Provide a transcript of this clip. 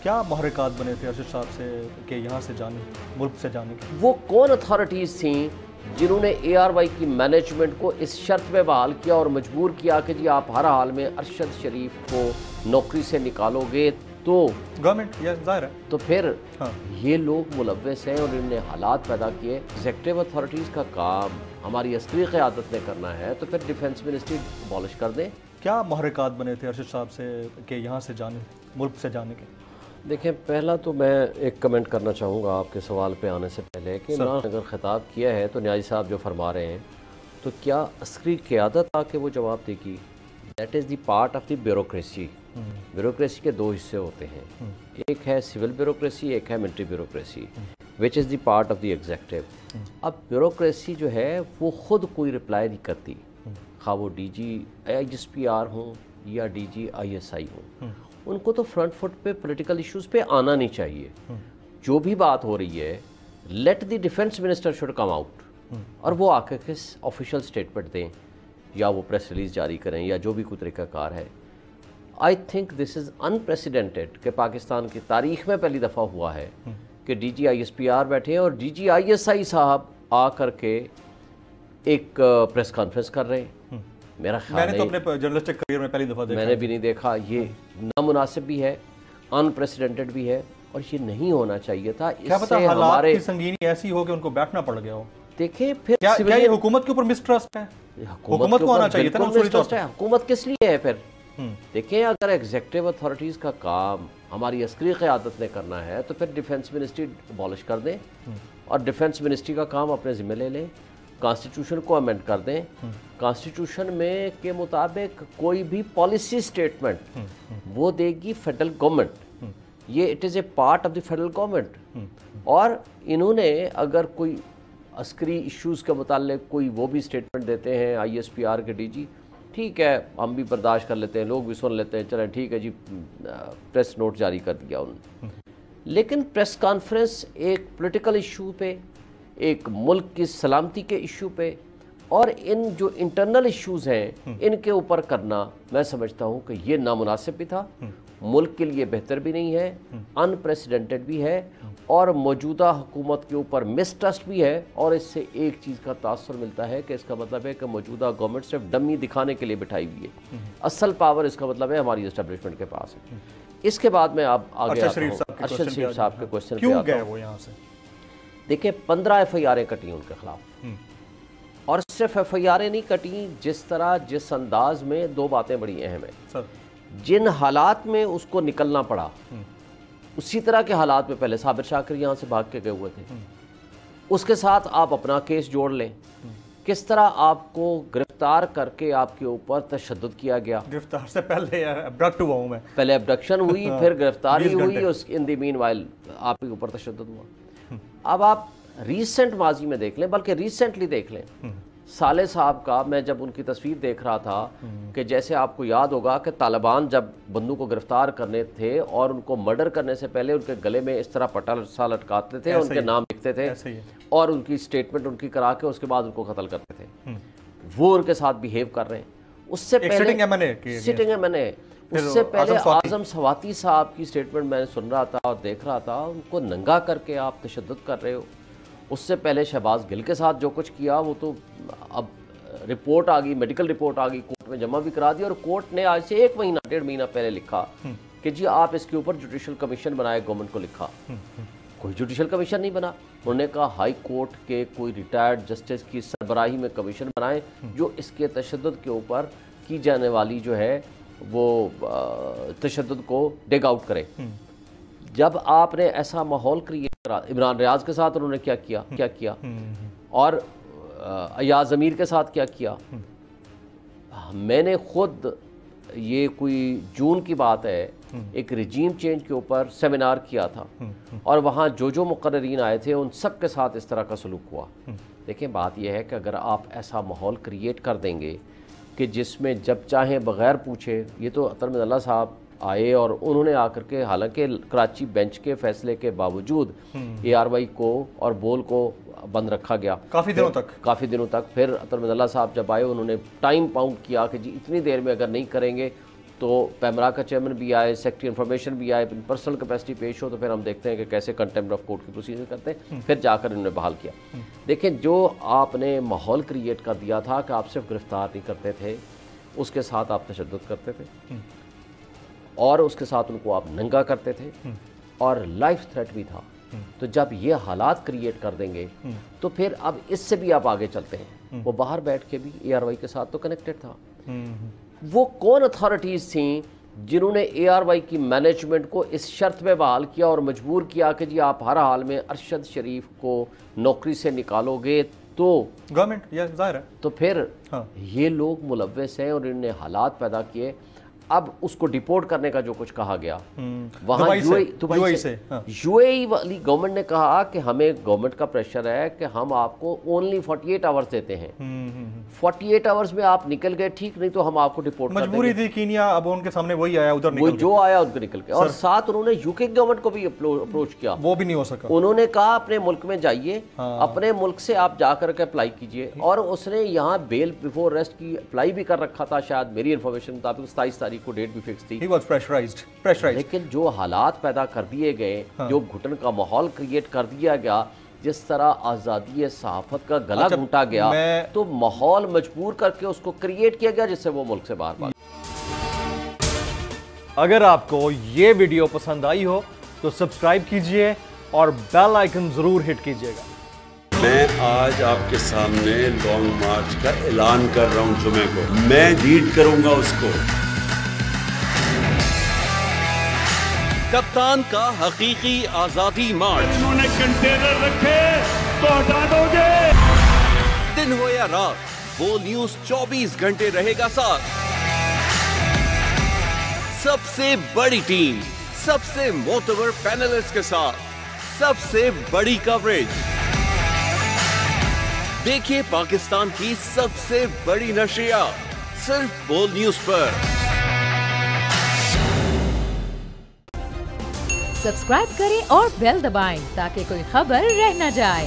क्या महरक़ात बने थे अरशद साहब से कि यहाँ से जाने, मुल्क से जाने के? वो कौन अथॉरिटीज़ थी जिन्होंने ARY की मैनेजमेंट को इस शर्त पे बहाल किया और मजबूर किया कि जी आप हर हाल में अरशद शरीफ को नौकरी से निकालोगे तो गवर्नमेंट, या जाहिर है। तो फिर हाँ। ये लोग मुलव्वस हैं और इन्होंने हालात पैदा किए। एग्जेक्टिव अथॉरिटीज़ का काम हमारी अस्करी क़यादत ने करना है, तो फिर डिफेंस मिनिस्ट्री अबॉलिश कर दें। क्या महरक़ात बने थे अरशद साहब से कि यहाँ से जाने, मुल्क से जाने के? देखिए, पहला तो मैं एक कमेंट करना चाहूँगा आपके सवाल पे आने से पहले कि इमरान अगर ख़िताब किया है तो न्याजी साहब जो फरमा रहे हैं, तो क्या अस्करी क़यादत आके वो जवाब देगी? That is the part of the bureaucracy. Bureaucracy के दो हिस्से होते हैं, एक है सिविल ब्यूरोक्रेसी, एक है military bureaucracy, which is the part of the adjective. अब ब्यूरोक्रेसी जो है वो ख़ुद कोई रिप्लाई नहीं करती, खा वो DG ISPR हों या DG ISI हों, उनको तो फ्रंट फुट पे पॉलिटिकल इश्यूज़ पे आना नहीं चाहिए। जो भी बात हो रही है, let the defence minister should come out और वो आकर के ऑफिशियल स्टेटमेंट दें या वो प्रेस रिलीज़ जारी करें या जो भी कोई तरीक़ाकार है। I think this is unprecedented कि पाकिस्तान की तारीख़ में पहली दफ़ा हुआ है कि DG ISPR बैठे हैं और DG ISI साहब आ कर के एक प्रेस कॉन्फ्रेंस कर रहे हैं। मेरा ख्याल मैंने तो अपने जर्नलिस्टिक करियर में पहली दफ़ा देखा। मैंने भी नहीं देखा। ये नामुनासिब भी है, अनप्रेसिडेंटेड भी है और ये नहीं होना चाहिए था। क्या पता हालात की संगीनी ऐसी हो कि उनको बैठना पड़ गया हो। देखिए फिर क्या ये हुकूमत के ऊपर मिसट्रस्ट है? हुकूमत को आना चाहिए था ना। हुकूमत किस लिए है फिर? देखिए, अगर एग्जेक्टिव अथॉरिटीज़ का काम हमारी अस्करी क़यादत ने करना है तो फिर डिफेंस मिनिस्ट्री अबॉलिश कर दें और डिफेंस मिनिस्ट्री का काम अपने ज़िम्मे ले लें, कॉन्स्टिट्यूशन को अमेंड कर दें। कॉन्स्टिट्यूशन में के मुताबिक कोई भी पॉलिसी स्टेटमेंट वो देगी फेडरल गवर्नमेंट, ये it is a part of the federal government. और इन्होंने अगर कोई अस्करी इश्यूज़ के मुताल्लिक कोई वो भी स्टेटमेंट देते हैं ISPR के DG, ठीक है, हम भी बर्दाश्त कर लेते हैं, लोग भी सुन लेते हैं, चलें ठीक है जी, प्रेस नोट जारी कर दिया उन्होंने। लेकिन प्रेस कॉन्फ्रेंस एक पॉलिटिकल इशू पे, एक मुल्क की सलामती के इशू पे और इन जो इंटरनल इश्यूज़ हैं इनके ऊपर करना, मैं समझता हूँ कि ये नामुनासिब भी था, मुल्क के लिए बेहतर भी नहीं है, अनप्रेसिडेंटेड भी है और मौजूदा हुकूमत के ऊपर मिसट्रस्ट भी है। और इससे एक चीज़ का तासुर मिलता है कि इसका मतलब है कि मौजूदा गवर्नमेंट सिर्फ डमी दिखाने के लिए बिठाई हुई है, असल पावर इसका मतलब है हमारी एस्टेब्लिशमेंट के पास है। इसके बाद में आप आगे अरशद शरीफ साहब के क्वेश्चन क्यों गए वो यहाँ से? देखिए, 15 FIR कटी उनके खिलाफ और सिर्फ FIR नहीं कटी, जिस तरह जिस अंदाज में, दो बातें बड़ी अहम है। जिन हालात में उसको निकलना पड़ा उसी तरह के हालात में पहले साबिर शाकिर यहाँ से भाग के गए हुए थे, उसके साथ आप अपना केस जोड़ लें, किस तरह आपको गिरफ्तार करके आपके ऊपर तशद्दुद किया गया। गिरफ्तार से पहले अब्डक्ट हुआ हूँ मैं, पहले अब्डक्शन हुई, फिर गिरफ्तारी हुई, इन द मीनवाइल आपके ऊपर तशद्दुद हुआ। अब आप रीसेंट माजी में देख लें, बल्कि रिसेंटली देख लें, साले साहब का मैं जब उनकी तस्वीर देख रहा था कि जैसे आपको याद होगा कि तालिबान जब बंदू को गिरफ्तार करने थे और उनको मर्डर करने से पहले उनके गले में इस तरह पट्टा सा लटकाते थे, उनके नाम लिखते थे और उनकी स्टेटमेंट उनकी करा के उसके बाद उनको कत्ल करते थे, वो उनके साथ बिहेव कर रहे हैं। उससे पहले सिटिंग MNA, उससे पहले आजम सवाती साहब की स्टेटमेंट मैंने सुन रहा था और देख रहा था, उनको नंगा करके आप तशद्दुद कर रहे हो। उससे पहले शहबाज गिल के साथ जो कुछ किया वो तो अब रिपोर्ट आ गई, मेडिकल रिपोर्ट आ गई, कोर्ट में जमा भी करा दी और कोर्ट ने आज से 1 महीना 1.5 महीना पहले लिखा कि जी आप इसके ऊपर जुडिशल कमीशन बनाए। गवर्नमेंट को लिखा, कोई जुडिशल कमीशन नहीं बना। उन्होंने कहा हाई कोर्ट के कोई रिटायर्ड जस्टिस की सरबराही में कमीशन बनाए जो इसके तशद्दुद के ऊपर की जाने वाली जो है वो तशद्दुद को डिग आउट करे। जब आपने ऐसा माहौल क्रिएट करा, इमरान रियाज के साथ उन्होंने क्या किया और अयाज अमीर के साथ क्या किया। मैंने खुद, ये कोई जून की बात है, एक रिजीम चेंज के ऊपर सेमिनार किया था और वहाँ जो मुकर्रीन आए थे उन सब के साथ इस तरह का सलूक हुआ। देखें, बात यह है कि अगर आप ऐसा माहौल क्रिएट कर देंगे कि जिसमें जब चाहे बग़ैर पूछे, ये तो अतरमज़ अल्लाह साहब आए और उन्होंने आकर के, हालांकि कराची बेंच के फैसले के बावजूद ARY को और बोल को बंद रखा गया काफ़ी दिनों तक। फिर अतरमज़ अल्लाह साहब जब आए उन्होंने टाइम पाउंड किया कि जी इतनी देर में अगर नहीं करेंगे तो पैमरा का चेयरमैन भी आए, सेक्रेटरी इन्फॉर्मेशन भी आए, पर्सनल कैपेसिटी पेश हो, तो फिर हम देखते हैं कि कैसे कंटेम्प्ट ऑफ कोर्ट की प्रोसीजर करते हैं, फिर जाकर इन्होंने बहाल किया। देखें, जो आपने माहौल क्रिएट कर दिया था कि आप सिर्फ गिरफ्तार नहीं करते थे, उसके साथ आप तशद्दुद करते थे और उसके साथ उनको आप नंगा करते थे और लाइफ थ्रेट भी था। तो जब ये हालात क्रिएट कर देंगे तो फिर अब इससे भी आप आगे चलते हैं। वो बाहर बैठ के भी ARY के साथ तो कनेक्टेड था। वो कौन अथॉरिटीज़ थी जिन्होंने ARY की मैनेजमेंट को इस शर्त में बहाल किया और मजबूर किया कि जी आप हर हाल में अरशद शरीफ को नौकरी से निकालोगे तो गवर्नमेंट, या जाहिर है। तो फिर हाँ। ये लोग मुलव्वस हैं और इन्होंने हालात पैदा किए। अब उसको डिपोर्ट करने का जो कुछ कहा गया वहाँ दुबई से UAE वाली गवर्नमेंट ने कहा कि हमें गवर्नमेंट का प्रेशर है कि हम आपको ओनली 48 आवर्स देते हैं। 48 आवर्स में आप निकल गए ठीक, नहीं तो हम आपको डिपोर्ट कर देंगे। मजबूरी थी कीनिया, अब उनके सामने वही आया, उधर निकल जो आया उधर निकल के। और साथ उन्होंने UK गवर्नमेंट को भी अप्रोच किया, वो भी नहीं हो सका। उन्होंने कहा अपने मुल्क में जाइए, अपने मुल्क से आप जाकर के अप्लाई कीजिए। और उसने यहाँ बेल बिफोर अरेस्ट की अप्लाई भी कर रखा था, शायद मेरी इन्फॉर्मेशन मुताबिक 27 तारीख को डेट भी फिक्स थी। He was pressurized. लेकिन जो हालात पैदा कर दिए गए, जो घुटन का माहौल क्रिएट कर दिया गया, जिस तरह आज़ादी सहाफत का गला घुटा गया, तो माहौल मजबूर करके उसको क्रिएट किया गया जिससे वो मुल्क से बाहर भाग। अगर आपको ये वीडियो पसंद आई हो तो सब्सक्राइब कीजिए और बेल आइकन जरूर हिट कीजिएगा। मैं आज आपके सामने लॉन्ग मार्च का ऐलान कर रहा हूं। जुमे को मैं लीड करूंगा उसको। कप्तान का हकीकी आजादी मार्च। उन्होंने कंटेनर रखे तो हटा दोगे। दिन हो या रात, वो न्यूज 24 घंटे रहेगा साथ। सबसे बड़ी टीम, सबसे मोतबर पैनलिस्ट के साथ, सबसे बड़ी कवरेज। देखिए पाकिस्तान की सबसे बड़ी नशरियात सिर्फ बोल न्यूज पर। सब्सक्राइब करें और बेल दबाएं ताकि कोई खबर रह न जाए।